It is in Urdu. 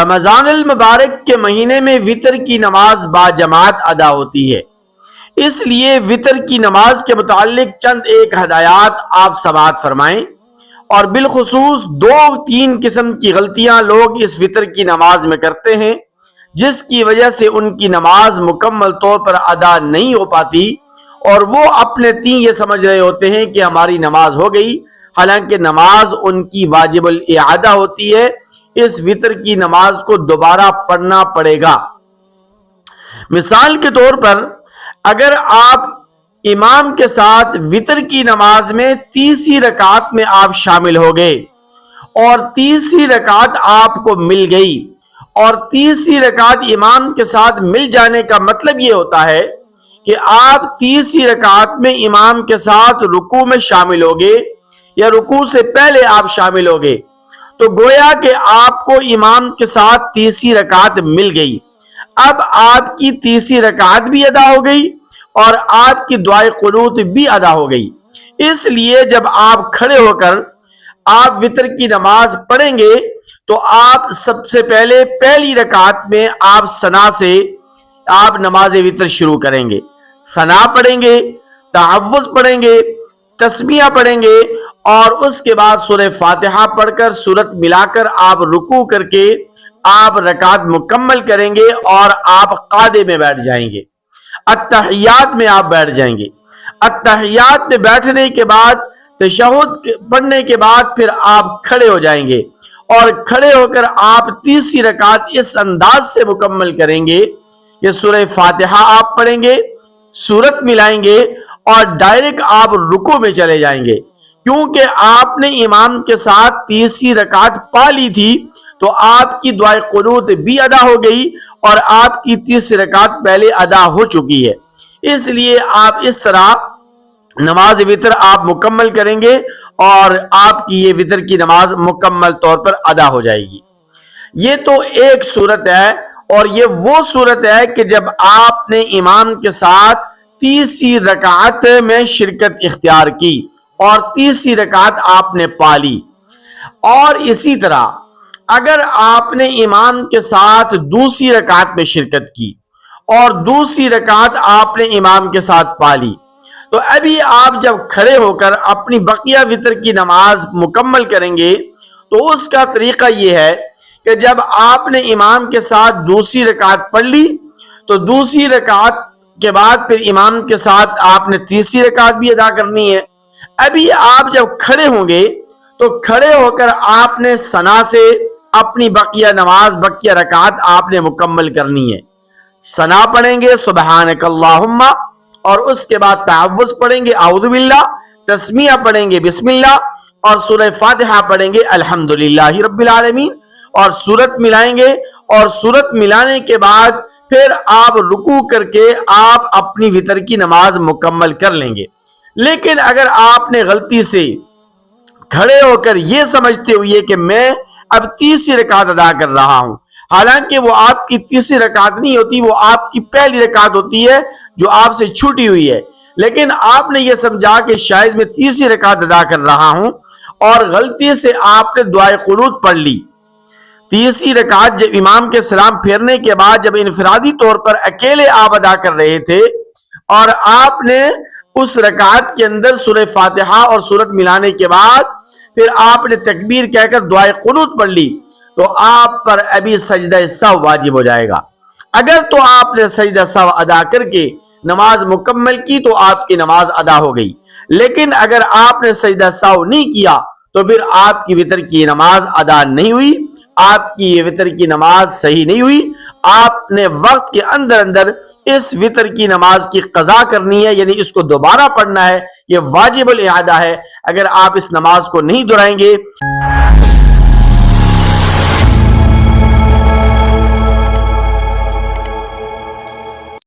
رمضان المبارک کے مہینے میں وطر کی نماز با جماعت ادا ہوتی ہے، اس لیے وطر کی نماز کے متعلق چند ایک ہدایات آپ سماعت فرمائیں۔ اور بالخصوص 2-3 قسم کی غلطیاں لوگ اس وطر کی نماز میں کرتے ہیں، جس کی وجہ سے ان کی نماز مکمل طور پر ادا نہیں ہو پاتی، اور وہ اپنے تئیں یہ سمجھ رہے ہوتے ہیں کہ ہماری نماز ہو گئی، حالانکہ نماز ان کی واجب الاعادہ ہوتی ہے۔ اس وطر کی نماز کو دوبارہ پڑھنا پڑے گا۔ مثال کے طور پر اگر آپ امام کے ساتھ وطر کی نماز میں تیسری رکعت میں آپ شامل ہو گئے اور تیسری رکعت آپ کو مل گئی، اور تیسری رکعت امام کے ساتھ مل جانے کا مطلب یہ ہوتا ہے کہ آپ تیسری رکعت میں امام کے ساتھ رکوع میں شامل ہوگے یا رکوع سے پہلے آپ شامل ہوگے، تو گویا کہ آپ کو امام کے ساتھ تیسری رکعت مل گئی۔ اب آپ کی تیسری رکعت بھی ادا ہو گئی اور آپ کی دعائے قنوت بھی ادا ہو گئی۔ اس لیے جب آپ کھڑے ہو کر آپ وطر کی نماز پڑھیں گے تو آپ سب سے پہلے پہلی رکعت میں آپ ثنا سے آپ نماز وطر شروع کریں گے، ثنا پڑھیں گے، تعوذ پڑھیں گے، تسمیہ پڑھیں گے، اور اس کے بعد سورہ فاتحہ پڑھ کر سورت ملا کر آپ رکوع کر کے آپ رکعت مکمل کریں گے اور آپ قعدے میں بیٹھ جائیں گے، اتحیات میں آپ بیٹھ جائیں گے۔ اتحیات میں بیٹھنے کے بعد تشہد پڑھنے کے بعد پھر آپ کھڑے ہو جائیں گے، اور کھڑے ہو کر آپ تیسری رکعت اس انداز سے مکمل کریں گے کہ سورہ فاتحہ آپ پڑھیں گے، سورت ملائیں گے اور ڈائریکٹ آپ رکوع میں چلے جائیں گے۔ کیونکہ آپ نے امام کے ساتھ تیسری رکعت پا لی تھی تو آپ کی دعائے قنوت بھی ادا ہو گئی اور آپ کی تیسری رکعت پہلے ادا ہو چکی ہے۔ اس لیے آپ اس طرح نماز وطر آپ مکمل کریں گے اور آپ کی یہ وطر کی نماز مکمل طور پر ادا ہو جائے گی۔ یہ تو ایک صورت ہے، اور یہ وہ صورت ہے کہ جب آپ نے امام کے ساتھ تیسری رکعت میں شرکت اختیار کی اور تیسری رکعت آپ نے پالی۔ اور اسی طرح اگر آپ نے امام کے ساتھ دوسری رکعت میں شرکت کی اور دوسری رکعت آپ نے امام کے ساتھ پالی، تو ابھی آپ جب کھڑے ہو کر اپنی بقیہ وطر کی نماز مکمل کریں گے تو اس کا طریقہ یہ ہے کہ جب آپ نے امام کے ساتھ دوسری رکعت پڑھ لی تو دوسری رکعت کے بعد پھر امام کے ساتھ آپ نے تیسری رکعت بھی ادا کرنی ہے۔ ابھی آپ جب کھڑے ہوں گے تو کھڑے ہو کر آپ نے ثنا سے اپنی بقیہ نماز بقیہ رکعت آپ نے مکمل کرنی ہے۔ ثنا پڑھیں گے سبحانک اللہم، اور اس کے بعد تعوذ پڑھیں گے اعوذ باللہ، تسمیہ پڑھیں گے بسم اللہ، اور سورہ فاتحہ پڑھیں گے الحمدللہ رب العالمین، اور سورت ملائیں گے، اور سورت ملانے کے بعد پھر آپ رکوع کر کے آپ اپنی وطر کی نماز مکمل کر لیں گے۔ لیکن اگر آپ نے غلطی سے کھڑے ہو کر یہ سمجھتے ہوئے کہ میں اب تیسری رکعت ادا کر رہا ہوں، حالانکہ وہ آپ کی تیسری رکعت نہیں ہوتی، وہ آپ کی پہلی رکعت ہوتی ہے جو آپ سے چھوٹی ہوئی ہے، لیکن آپ نے یہ سمجھا کہ شاید میں تیسری رکعت ادا کر رہا ہوں اور غلطی سے آپ نے دعائے قنوت پڑھ لی۔ تیسری رکعت جب امام کے سلام پھیرنے کے بعد جب انفرادی طور پر اکیلے آپ ادا کر رہے تھے اور آپ نے اس رکعت کے اندر سورہ فاتحہ اور سورت ملانے کے بعد پھر آپ نے تکبیر کہہ کر دعائے قنوت پڑھ لی، تو آپ پر ابھی سجدہ سہو واجب ہو جائے گا۔ اگر تو آپ نے سجدہ سہو ادا کر کے نماز مکمل کی تو آپ کی نماز ادا ہو گئی، لیکن اگر آپ نے سجدہ سہو نہیں کیا تو پھر آپ کی وطر کی نماز ادا نہیں ہوئی، آپ کی یہ وطر کی نماز صحیح نہیں ہوئی۔ آپ نے وقت کے اندر اندر اس وطر کی نماز کی قضا کرنی ہے، یعنی اس کو دوبارہ پڑھنا ہے، یہ واجب الاعادہ ہے۔ اگر آپ اس نماز کو نہیں دہرائیں گے